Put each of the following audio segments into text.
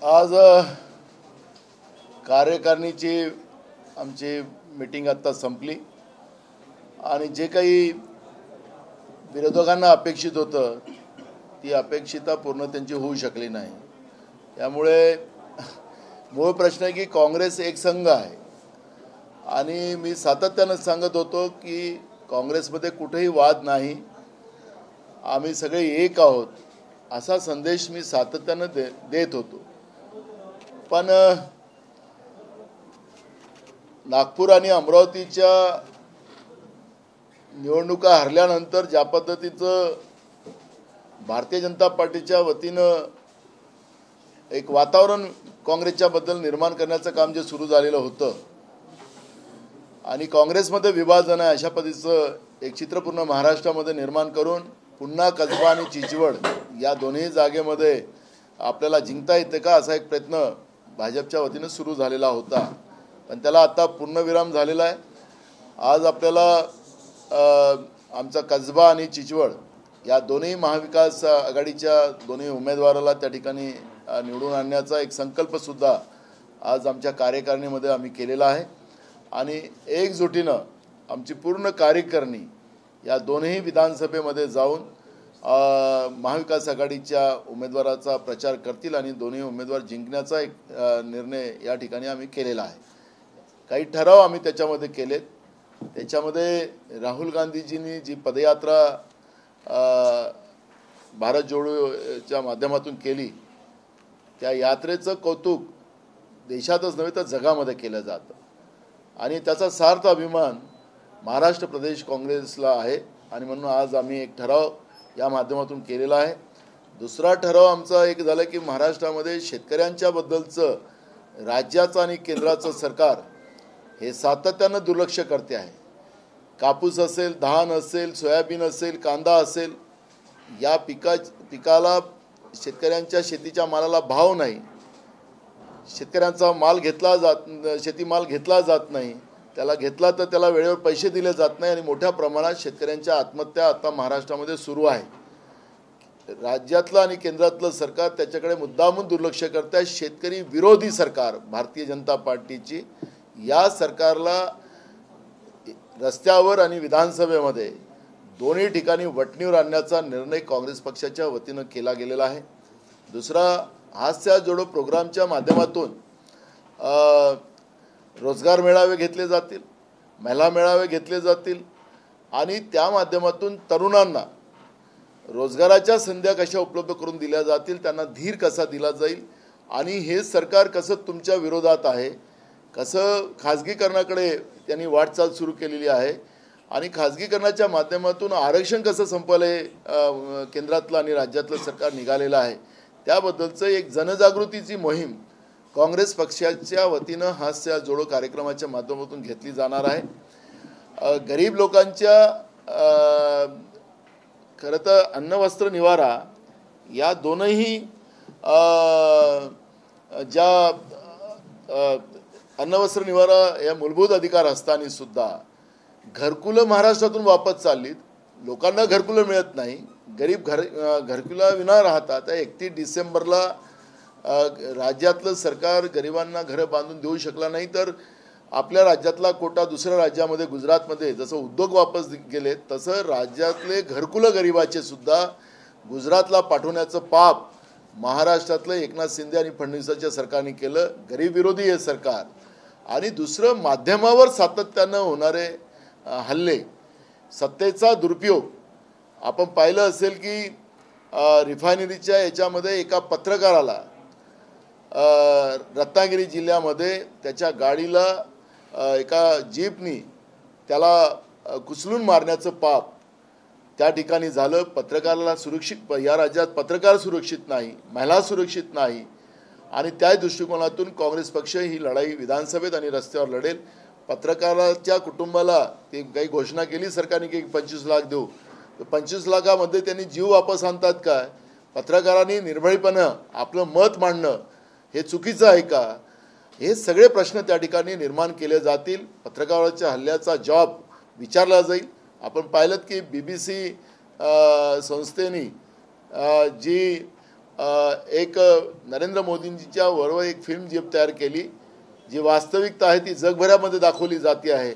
आज कार्यकारिणीची आमची मीटिंग आता संपली आणि जे काही विरोधकांना अपेक्षित होतं ती अपेक्षिता पूर्ण त्यांची होऊ शकली नाही। त्यामुळे मूळ प्रश्न आहे की काँग्रेस एक संघ आहे आणि मी सातत्याने सांगत होतो की काँग्रेसमध्ये कुठेही वाद नाही, आम्ही सगळे एक आहोत असा संदेश मी सातत्याने देत होतो। पण नागपूर आणि अमरावतीच्या निवडणुका हरल्यानंतर ज्या पद्धतीचं भारतीय जनता पार्टीच्या वतीनं एक वातावरण काँग्रेसच्या बद्दल निर्माण करण्याचं काम जे सुरू झालेलं होतं आणि काँग्रेसमध्ये विभाजन आहे अशा पद्धतीचं एक चित्र पूर्ण महाराष्ट्रामध्ये निर्माण करून पुन्हा कसबा आणि चिंचवड या दोन्ही जागेमध्ये आपल्याला जिंकता येते का असा एक प्रयत्न भाजपच्या वतीने सुरू झालेला होता, पण त्याला आता पूर्णविराम झालेला आहे। आज आपल्याला आमचा कसबा आणि चिंचवड या दोन्ही महाविकास आघाडीच्या दोन्ही उमेदवाराला त्या ठिकाणी निवडून आणण्याचा एक संकल्प सुद्धा आज आमच्या कार्यकारिणीमध्ये आम्ही केलेला आहे आणि एकजुटीनं आमची पूर्ण कार्यकारिणी या दोन्ही विधानसभेमध्ये जाऊन महाविकास आघाडीच्या उमेदवाराचा प्रचार करतील आणि दोन्ही उमेदवार जिंकण्याचा एक निर्णय या ठिकाणी आम्ही केलेला आहे। काही ठराव आम्ही त्याच्यामध्ये केलेत। त्याच्यामध्ये राहुल गांधीजींनी जी पदयात्रा भारत जोडोच्या माध्यमातून केली त्या यात्रेचं कौतुक देशातच नव्हे तर जगामध्ये केलं जातं आणि त्याचा सार्थ अभिमान महाराष्ट्र प्रदेश काँग्रेसला आहे आणि म्हणून आज आम्ही एक ठराव या माध्यमातून केलेला आहे। दुसरा ठराव आमचा एक झाला की महाराष्ट्रामध्ये शेतकऱ्यांच्या बद्दलचं राज्याचं आणि केंद्राचं सरकार हे सातत्यानं दुर्लक्ष करते आहे। कापूस असेल, धान असेल, सोयाबीन असेल, कांदा असेल, या पिकाला शेतकऱ्यांच्या शेतीच्या मालाला भाव नाही, शेतकऱ्यांचा माल शेतीमाल घेतला जात नाही, त्याला घेतला तर त्याला वेळेवर पैसे दिले जात नाही आणि मोठ्या प्रमाणात शेतकऱ्यांच्या आत्महत्या आता महाराष्ट्रामध्ये सुरू आहे। राज्यातलं आणि केंद्रातलं सरकार त्याच्याकडे मुद्दामून दुर्लक्ष करत आहे। शेतकरी विरोधी सरकार भारतीय जनता पार्टीची या सरकारला रस्त्यावर आणि विधानसभेमध्ये दोन्ही ठिकाणी वटणीवर आणण्याचा निर्णय काँग्रेस पक्षाच्या वतीनं केला गेलेला आहे। दुसरा, हास्य जोडो प्रोग्रामच्या माध्यमातून रोजगार मेळावे घेतले जातील, महिला मेळावे घेतले जातील आणि त्या माध्यमातून तरुणांना रोजगाराच्या संधी कशा उपलब्ध करून दिल्या जातील, त्यांना धीर कसा दिला जाईल आणि हे सरकार कसं तुमच्या विरोधात आहे, कसं खाजगीकरणाकडे त्यांनी वाटचाल सुरू केलेली आहे आणि खाजगीकरणाच्या माध्यमातून आरक्षण कसं संपवले केंद्रातलं आणि राज्यातलं सरकार निघालेलं आहे त्याबद्दलचं एक जनजागृतीची मोहीम काँग्रेस पक्षाच्या वतीनं हास्य जोडो कार्यक्रमाच्या माध्यमातून घेतली जाणार आहे। गरीब लोकांच्या खरं तर अन्न वस्त्र निवारा या दोनही ज्या अन्न वस्त्र निवारा या मूलभूत अधिकार असताना सुद्धा घरकुलं महाराष्ट्रातून वापस चाललीत, लोकांना घरकुलं मिळत नाही, गरीब घरकुला विना राहतात। 31 डिसेंबरला राज्यातलं सरकार गरिबांना घरं बांधून देऊ शकला नाही तर आपल्या राज्यातला कोटा दुसऱ्या राज्यामध्ये गुजरातमध्ये जसं उद्योग वापस गेले तसं राज्यातले घरकुलं गरिबाचे सुद्धा गुजरातला पाठवण्याचं पाप महाराष्ट्रातलं एकनाथ शिंदे आणि फडणवीसाच्या सरकारने केलं। गरीब विरोधी हे सरकार आणि दुसरं माध्यमावर सातत्यानं होणारे हल्ले, सत्तेचा दुरुपयोग आपण पाहिलं असेल की रिफायनरीच्या याच्यामध्ये एका पत्रकाराला रत्नागिरी जिल्ह्यामध्ये त्याच्या गाडीला एका जीपनी त्याला कुचलून मारण्याचं पाप त्या ठिकाणी झालं। पत्रकाराला सुरक्षित, या राज्यात पत्रकार सुरक्षित नाही, महिला सुरक्षित नाही आणि त्या दृष्टिकोनातून काँग्रेस पक्ष ही लढाई विधानसभेत आणि रस्त्यावर लढेल। पत्रकाराच्या कुटुंबाला ते काही घोषणा केली सरकारने की 25 लाख देऊ, तर 25 लाखामध्ये त्यांनी जीव वापस आणतात काय? पत्रकारांनी निर्भयपणे आपलं मत मांडणं हे चुकीचं आहे का? हे सगळे प्रश्न त्या ठिकाणी निर्माण केले जातील। पत्रकाराच्या हल्ल्याचा जॉब विचारला जाईल। आपण पाहिलं की BBC संस्थेने जी एक नरेंद्र मोदींच्या बरोबर एक फिल्म जी तयार केली, जी वास्तविकता आहे ती जगभरामध्ये दाखवली जाते आहे,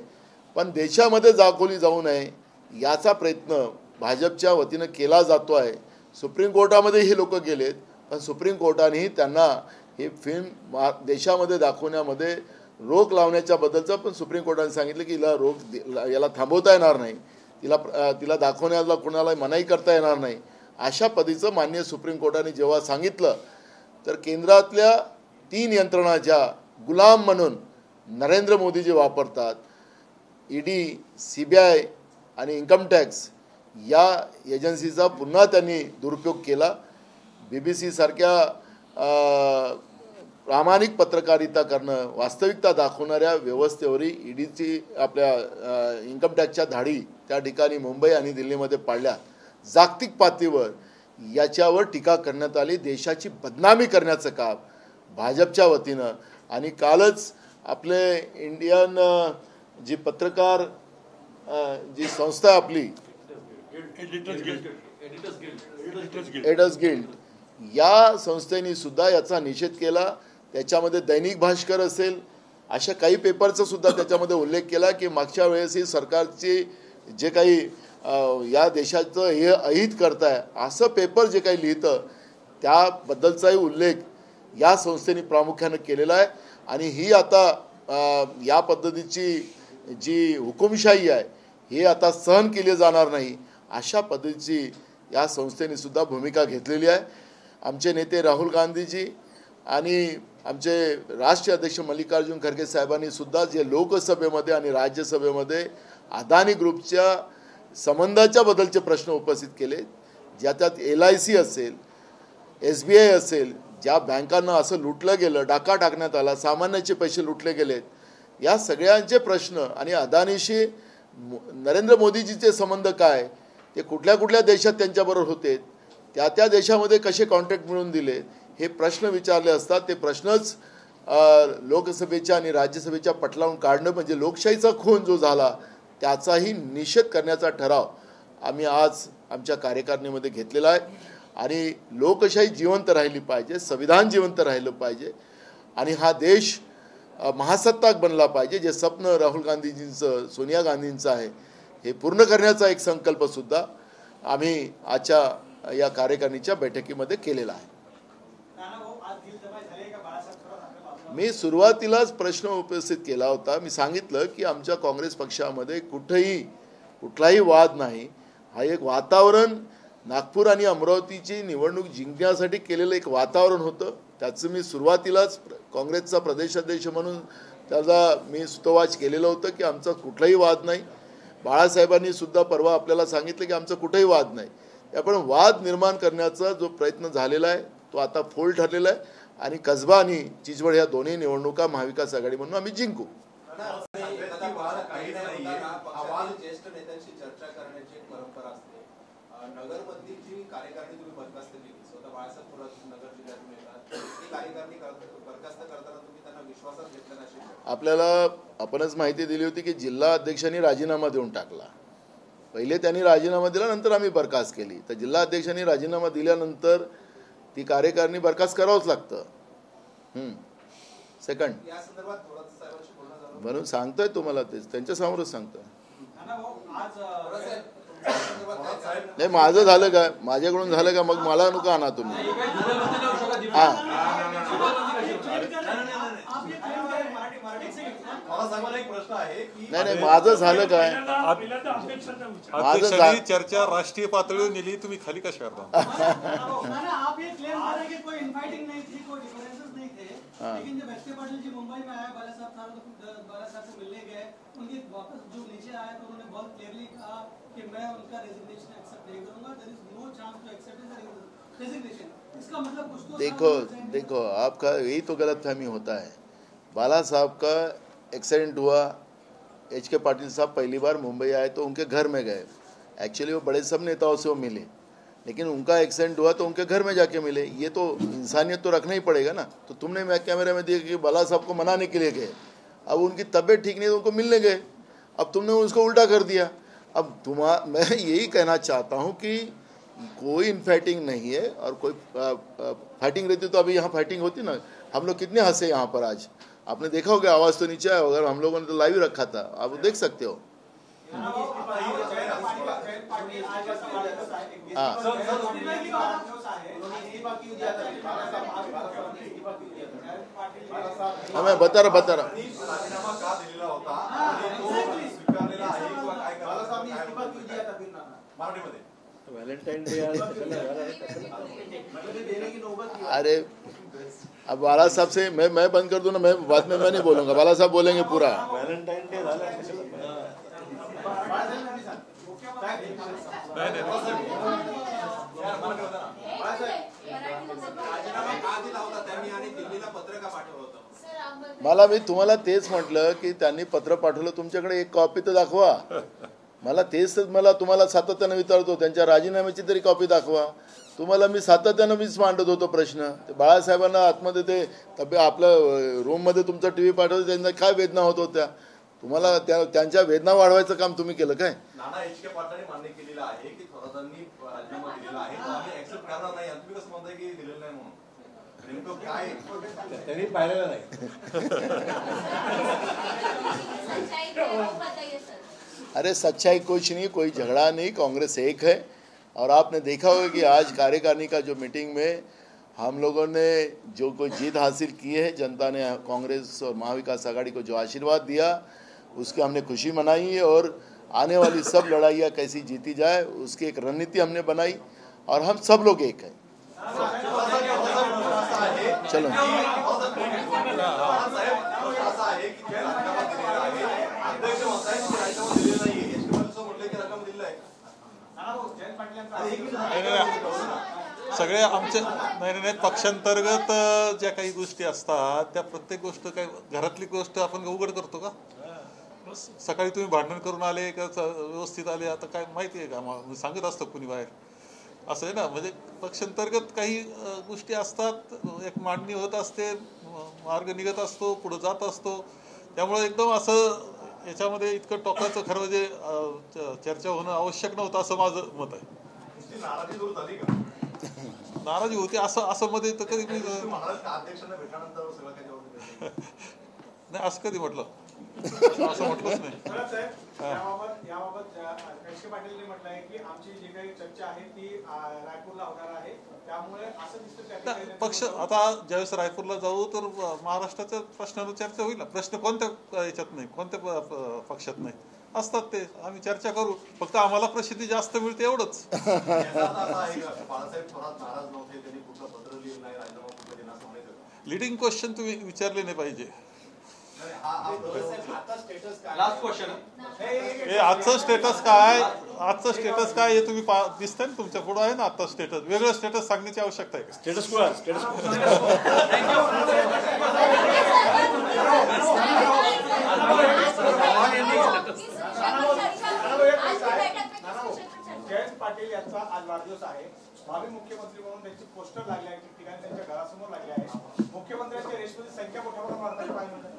पण देशामध्ये दाखवली जाऊ नये याचा प्रयत्न भाजपच्या वतीनं केला जातो आहे. सुप्रीम कोर्टामध्ये हे लोक गेलेत, पण सुप्रीम कोर्टानेही त्यांना ही फिल्म देशामध्ये दाखवण्यामध्ये रोक लावण्याच्या बद्दलचं पण सुप्रीम कोर्टाने सांगितलं की याला थांबवता येणार नाही, तिला दाखवण्याला कोणाला मनाई करता येणार नाही. अशा पद्धतीचं माननीय सुप्रीम कोर्टाने जेव्हा सांगितलं, तर केंद्रातल्या 3 यंत्रणा ज्या गुलाम म्हणून नरेंद्र मोदी जे वापरतात, ईडी, CBI आणि इन्कम टॅक्स या एजन्सीचा पुन्हा त्यांनी दुरुपयोग केला. BBC सारख्या प्रामाणिक पत्रकारिता करणं, वास्तविकता दाखवणाऱ्या व्यवस्थेवरही ईडीची आपल्या इन्कम टॅक्सच्या धाडी त्या ठिकाणी मुंबई आणि दिल्लीमध्ये पाडल्या. जागतिक पातळीवर याच्यावर टीका करण्यात आली. देशाची बदनामी करण्याचं काम भाजपच्या वतीनं. आणि कालच आपले इंडियन जी पत्रकार जी संस्था आपली एडिटर्स गिल्ड या संस्थेने सुद्धा याचा निषेध केला. त्याच्यामध्ये दैनिक भास्कर असेल अशा काही पेपरचा सुद्धा त्याच्यामध्ये उल्लेख केला की मागच्या वेळेसही सरकारचे जे काही या देशाचं हे अहित करताय असं पेपर जे काही लिहितं त्याबद्दलचाही उल्लेख या संस्थेने प्रामुख्यानं केलेला आहे. आणि ही आता या पद्धतीची जी हुकुमशाही आहे हे आता सहन केली जाणार नाही अशा पद्धतीची या संस्थेने सुद्धा भूमिका घेतलेली आहे. आमचे नेते राहुल गांधीजी आणि आमचे राष्ट्रीय अध्यक्ष मल्लिकार्जुन खरगे साहेबांनी सुद्धा जे लोकसभेमध्ये आणि राज्यसभेमध्ये अदानी ग्रुपच्या संबंधाच्या बद्दलचे प्रश्न उपस्थित केले, ज्याच्यात LIC असेल, SBI असेल, ज्या बँकांना असं लुटलं गेलं, डाका टाकण्यात आला, सामान्याचे पैसे लुटले गेलेत, या सगळ्यांचे प्रश्न आणि अदानीशी नरेंद्र मोदीजीचे संबंध काय, ते कुठल्या कुठल्या देशात त्यांच्याबरोबर होते, त्या देशामध्ये कसे कॉन्ट्रॅक्ट मिळवून दिले, हे प्रश्न विचारले असतात. ते प्रश्नच लोकसभेच्या आणि राज्यसभेच्या पटलावून काढणं म्हणजे लोकशाहीचा खून जो झाला त्याचाही निषेध करण्याचा ठराव आम्ही आज आमच्या कार्यकारिणीमध्ये घेतलेला आहे. आणि लोकशाही जिवंत राहिली पाहिजे, संविधान जिवंत राहिलं पाहिजे आणि हा देश महासत्ताक बनला पाहिजे. जे स्वप्न राहुल गांधीजींचं, सोनिया गांधींचं आहे हे पूर्ण करण्याचा एक संकल्पसुद्धा आम्ही आजच्या या कार्यकारिणीच्या बैठकीमध्ये केलेला आहे. मी सुरुवातीलाच प्रश्न उपस्थित केला होता. मी सांगितलं की आमच्या काँग्रेस पक्षामध्ये कुठलाही वाद नाही. हा एक वातावरण नागपूर आणि अमरावतीची निवडणूक जिंकण्यासाठी केलेलं एक वातावरण होतं. त्याचं मी सुरुवातीलाच काँग्रेसचा प्रदेशाध्यक्ष म्हणून त्याचा मी स्तुवाच केलेलं होतं की आमचा कुठलाही वाद नाही. बाळासाहेबांनी सुद्धा परवा आपल्याला सांगितलं की आमचा कुठेही वाद नाही. आपण वाद निर्माण करण्याचा जो प्रयत्न झालेला आहे तो आता फोल ठरलेला आहे आणि कसबा आणि चिंचवड या दोन्ही निवडणुका महाविकास आघाडी म्हणून आम्ही जिंकू. आपल्याला आपणच माहिती दिली होती की जिल्हा अध्यक्षांनी राजीनामा देऊन टाकला. पहिले त्यांनी राजीनामा दिला, नंतर आम्ही बरखास्त केली. तर जिल्हा अध्यक्षांनी राजीनामा दिल्यानंतर ती कार्यकारिणी बरखास्त करावंच लागतं. सेकंड म्हणून सांगतोय तुम्हाला, तेच त्यांच्या समोरच सांगतोय. नाही माझं झालं का, माझ्याकडून झालं का, मग मला नको आणा तुम्ही. नाही माझं झालं काय, माझं चर्चा राष्ट्रीय पातळीवर नेली, तुम्ही खाली कशा करता. लेकिन जब एस के पाटिल जी मुंबई में आए, बाला साहब को मिलने गए, उनके वापस जो नीचे आए तो उन्होंने बहुत क्लियरली कहा कि मैं उनका रेजिग्नेशन एक्सेप्ट नहीं करूंगा. There is no chance to accept his resignation. इसका मतलब कुछ तो देखो आपका यही तो गलतफहमी होता है. बाला साहब का एक्सीडेंट हुआ, एच के पाटिल साहब पहली बार मुंबई आए तो उनके घर में गए. एक्चुअली वो बड़े सब नेताओं से वो मिले, लेकिन उनका एक्सीडेंट हुआ तो उनके घर में जाके मिले. ये तो इंसानियत तो रखना ही पड़ेगा ना. तो तुमने मैं कैमरे में देखा कि बाला साहब को मनाने के लिए गए, अब उनकी तबीयत ठीक नहीं तो उनको मिलने गए, अब तुमने उसको उल्टा कर दिया. अब मैं यही कहना चाहता हूँ कि कोई इनफाइटिंग नहीं है, और कोई फाइटिंग रहती तो अभी यहाँ फाइटिंग होती ना। हम लोग कितने हंसे यहाँ पर आज, आपने देखा होगा, आवाज़ तो नीचे आया होगा, हम लोगों ने तो लाइव रखा था, आप देख सकते हो। हाँ मैं बता रहा व्हॅलेंटाईन डे अरे अब बाला साहब से मैं बंद कर दूं ना, मैं बाद में मैं नहीं बोलूंगा, बाला साहब बोलेंगे पूरा। व्हॅलेंटाईन डे झाला मला मी तुम्हाला तेच म्हटलं की त्यांनी पत्र पाठवलं, तुमच्याकडे एक कॉपी तर दाखवा मला, तेच मला तुम्हाला सातत्यानं विचारतो, त्यांच्या राजीनाम्याची तरी कॉपी दाखवा। तुम्हाला मी सातत्यानं मीच मांडत होतो प्रश्न, ते बाळासाहेबांना आतमध्ये ते आपलं रूममध्ये तुमचा टीव्ही पाठवतो, त्यांना काय वेदना होत होत्या, तुम्हाला त्यांच्या वेदना वाढवायचं काम तुम्ही केलं काय? नाना एचके पाटलांनी मान्य केलेलं आहे की थोरातांनी राजीनामा दिलेला आहे, तो आम्ही ऍक्सेप्ट करणार नाही, तुम्ही कसं म्हणताय की दिलेलं नाही म्हणून? नेमकं काय त्यांनी पाहिलेलं नाही। अरे सच्चाई कुछ नहीं, कोई झगड़ा नहीं, कांग्रेस एक है। और आपने देखा होगा कि आज कार्यकारिणी का जो मीटिंग में हम लोगों ने जो कोई जीत हासिल की है, जनता ने कांग्रेस और महाविकास आघाड़ी को जो आशीर्वाद दिया उसकी हमने खुशी मनाई, और आने वाली सब लड़ाइयाँ कैसी जीती जाए उसकी एक रणनीति हमने बनाई, और हम सब लोग एक हैं। चलो सगळे आमचे नाही पक्षांतर्गत ज्या काही गोष्टी असतात त्या प्रत्येक गोष्ट काय घरातली गोष्ट आपण उघड करतो का? सकाळी तुम्ही भांडण करून आले का व्यवस्थित आले, आता काय माहिती आहे का, सांगत असतं कुणी बाहेर, असं आहे ना। म्हणजे पक्षांतर्गत काही गोष्टी असतात, एक मांडणी होत असते, मार्ग निघत असतो, पुढे जात असतो, त्यामुळे एकदम असं याच्यामध्ये इतकं टोकाचं खरं म्हणजे चर्चा होणं आवश्यक नव्हतं असं माझं मत आहे। नाराजी दूर झाली का? नाराजी होती असं मध्ये तर कधी अध्यक्षांना भेटल्यानंतर सगळं काही नाही, असं कधी म्हटलं, असं म्हटलंच नाही। याबाबत एचके पाटीलने म्हटलं आहे की आमची जी काही चर्चा आहे ती रायपूरला होणार आहे, त्यामुळे असं दिसतं पक्ष आता ज्यावेळेस रायपूरला जाऊ तर महाराष्ट्राच्या प्रश्नावर चर्चा होईल ना। प्रश्न कोणत्या याच्यात नाही, कोणत्या पक्षात नाही, असतात ते, आम्ही चर्चा करू, फक्त आम्हाला प्रसिद्धी जास्त मिळते एवढंच। लिडिंग क्वेश्चन तुम्ही विचारले नाही पाहिजे। आजचं स्टेटस काय, आजचं स्टेटस काय हे तुम्ही दिसतंय ना, तुमच्या पुढे आहे ना आता स्टेटस, वेगळं स्टेटस सांगण्याची आवश्यकता आहे का? स्टेटस कुठं स्टेटस जयंत पाटील यांचा आज वाढदिवस आहे, भावी मुख्यमंत्री म्हणून त्यांचे पोस्टर लागले आहे, ठिकठिकाणी त्यांच्या घरासमोर लागले आहे, मुख्यमंत्र्यांच्या रेसमध्ये संख्या मोठ्या प्रमाणात वाढताना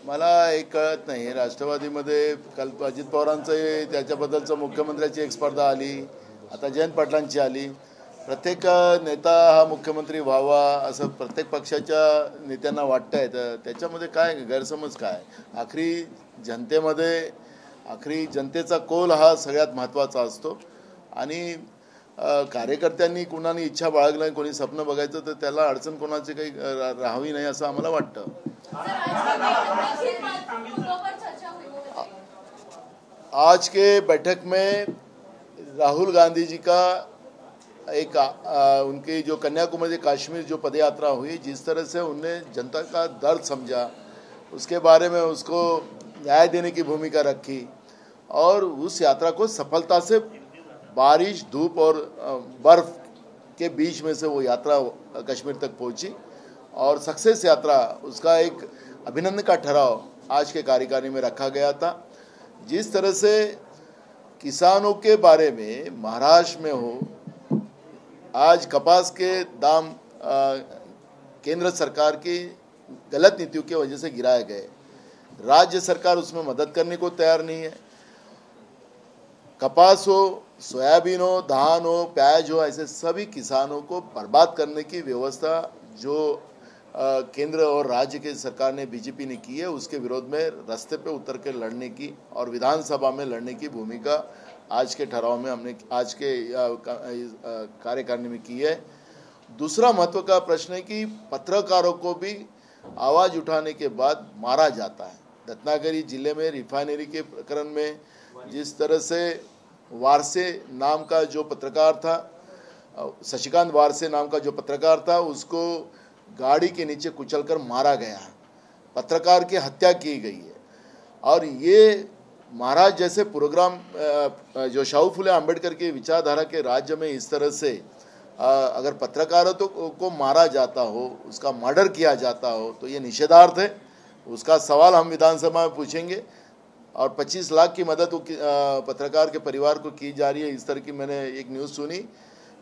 मला एक कळत नाही, राष्ट्रवादीमध्ये काल अजित पवारांचं त्याच्याबद्दलचं मुख्यमंत्र्याची एक स्पर्धा आली, आता जयंत पाटलांची आली, प्रत्येक नेता हा मुख्यमंत्री व्हावा असं प्रत्येक पक्षाच्या नेत्यांना वाटतंय, तर त्याच्यामध्ये काय गैरसमज काय? आखरी जनतेचा कौल हा सगळ्यात महत्त्वाचा असतो, आणि कार्यकर्त्यांनी कुणाने इच्छा बाळगली नाही, कोणी स्वप्न बघायचं तर त्याला अडचण कोणाची काही राहावी नाही असं आम्हाला वाटतं। आज के बैठक में राहुल गांधी जी का एक उनकी जो कन्याकुमारी कश्मीर जो पदयात्रा हुई, जिस तरह से उनने जनता का दर्द समझा, उसके बारे में उसको न्याय देने की भूमिका रखी, और उस यात्रा को सफलता से बारिश धूप और बर्फ के बीच में से वो यात्रा कश्मीर तक पहुंची, और सक्सेस यात्रा उसका एक अभिनंदन का ठहराव आज के कार्यकारिणी में रखा गया था। जिस तरह से किसानों के बारे में महाराष्ट्र में हो, आज कपास के दाम केंद्र सरकार की गलत नीतियों की वजह से गिराए गए, राज्य सरकार उसमें मदद करने को तैयार नहीं है। कपास हो, सोयाबीन हो, धान हो, प्याज हो, ऐसे सभी किसानों को बर्बाद करने की व्यवस्था जो केंद्र और राज्य के सरकार ने, बीजेपी ने की है, उसके विरोध में रास्ते पे उतर के लड़ने की और विधानसभा में लड़ने की भूमिका आज के ठहराव में हमने, आज के कार्यकारिणी में की है। दूसरा महत्व का प्रश्न है कि पत्रकारों को भी आवाज़ उठाने के बाद मारा जाता है। रत्नागिरी जिले में रिफाइनरी के प्रकरण में जिस तरह से वारसे नाम का जो पत्रकार था, शशिकांत वारसे नाम का जो पत्रकार था, उसको गाड़ी के नीचे कुचलकर मारा गया है, पत्रकार की हत्या की गई है। और ये महाराज जैसे प्रोग्राम जो शाहू फुले अम्बेडकर के विचारधारा के राज्य में इस तरह से अगर पत्रकारों को मारा जाता हो, उसका मर्डर किया जाता हो, तो ये निषेधार्थ है। उसका सवाल हम विधानसभा में पूछेंगे। और 25 लाख की मदद पत्रकार के परिवार को की जा रही है, इस तरह की मैंने एक न्यूज़ सुनी।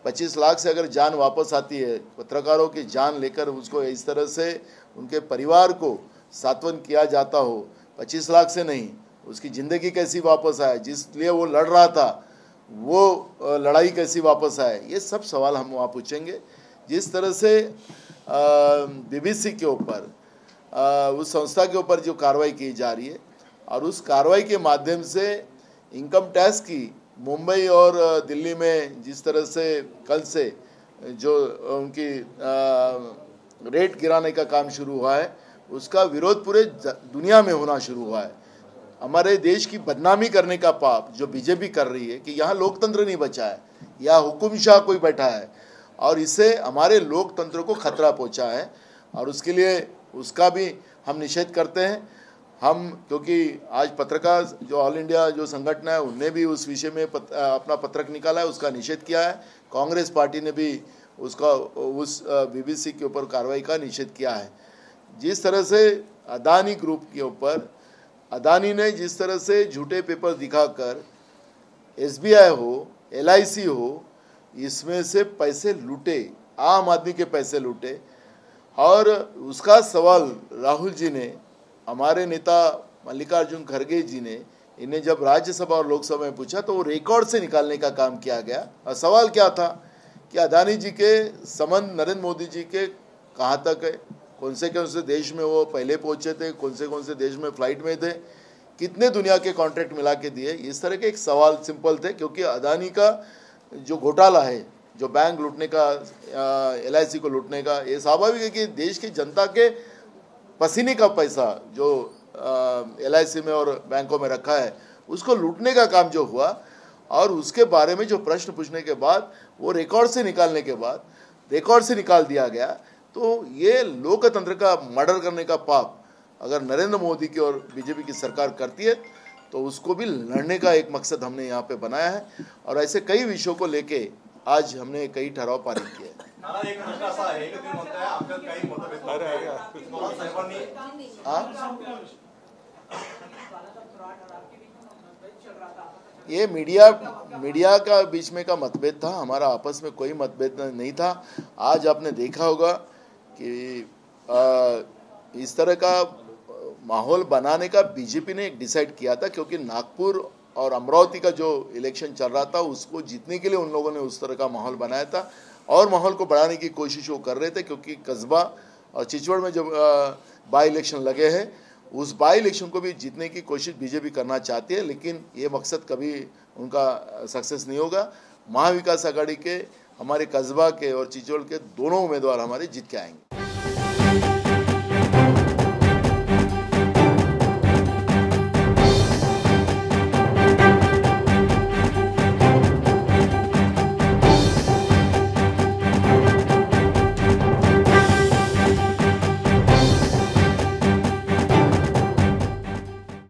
25 लाख से अगर जान वापस आती है, पत्रकारों की जान लेकर उसको इस तरह से उनके परिवार को सांत्वन किया जाता हो, 25 लाख से नहीं, उसकी ज़िंदगी कैसी वापस आए, जिसलिए वो लड़ रहा था वो लड़ाई कैसी वापस आए, ये सब सवाल हम वहाँ पूछेंगे। जिस तरह से बीबीसी के ऊपर, उस संस्था के ऊपर जो कार्रवाई की जा रही है और उस कार्रवाई के माध्यम से इनकम टैक्स की मुंबई और दिल्ली में जिस तरह से कल से जो उनकी रेट गिराने का काम शुरू हुआ है, उसका विरोध पूरे दुनिया में होना शुरू हुआ है। हमारे देश की बदनामी करने का पाप जो बीजेपी कर रही है कि यहाँ लोकतंत्र नहीं बचा है, या हुकुमशाह कोई बैठा है, और इससे हमारे लोकतंत्र को खतरा पहुँचा है। और उसके लिए उसका भी हम निषेध करते हैं। हम, क्योंकि आज पत्रकार जो ऑल इंडिया जो संगठन है, उनने भी उस विषय में अपना पत्रक निकाला है, उसका निषेध किया है। कांग्रेस पार्टी ने भी उसका उस बीबीसी के ऊपर कार्रवाई का निषेध किया है। जिस तरह से अदानी ग्रुप के ऊपर अदानी ने जिस तरह से झूठे पेपर दिखाकर SBI हो, LIC हो, इसमें से पैसे लूटे, आम आदमी के पैसे लूटे। और उसका सवाल राहुल जी ने, हमारे नेता मल्लिकार्जुन खड़गे जी ने, इन्हें जब राज्यसभा और लोकसभा में पूछा तो वो रिकॉर्ड से निकालने का काम किया गया। और सवाल क्या था कि अदानी जी के संबंध नरेंद्र मोदी जी के कहाँ तक है, कौन से देश में वो पहले पहुँचे थे, कौन से देश में फ्लाइट में थे, कितने दुनिया के कॉन्ट्रैक्ट मिला के दिए, इस तरह के एक सवाल सिंपल थे। क्योंकि अदानी का जो घोटाला है, जो बैंक लूटने का, LIC को लूटने का, ये स्वाभाविक है कि देश की जनता के पसीने का पैसा जो LIC में और बैंकों में रखा है, उसको लूटने का काम जो हुआ, और उसके बारे में जो प्रश्न पूछने के बाद वो रिकॉर्ड से निकालने के बाद रिकॉर्ड से निकाल दिया गया। तो ये लोकतंत्र का मर्डर करने का पाप अगर नरेंद्र मोदी की और बीजेपी की सरकार करती है, तो उसको भी लड़ने का एक मकसद हमने यहाँ पे बनाया है। और ऐसे कई विषयों को लेके आज हमने कई ठराव पारित किए। एक प्रश्न असा आहे की तुम्ही म्हणताय आपल्यात काही मतभेद साहेबांनी ये मीडिया का बीच में का मतभेद था, हमारा आपस में कोई मतभेद नहीं था। आज आपने देखा होगा कि इस तरह का माहौल बनाने का बीजेपी ने एक डिसाइड किया था, क्योंकि नागपुर और अमरावती का जो इलेक्शन चल रहा था उसको जीतने के लिए उन लोगों ने उस तरह का माहौल बनाया था। और माहौल को बढ़ाने की कोशिश वो कर रहे थे, क्योंकि कस्बा और चिचवड़ में जब बाई इलेक्शन लगे हैं, उस बाई इलेक्शन को भी जीतने की कोशिश बीजेपी करना चाहती है। लेकिन ये मकसद कभी उनका सक्सेस नहीं होगा। महाविकास आघाड़ी के, हमारे कस्बा के और चिचवड़ के दोनों उम्मीदवार हमारे जीत के आएंगे।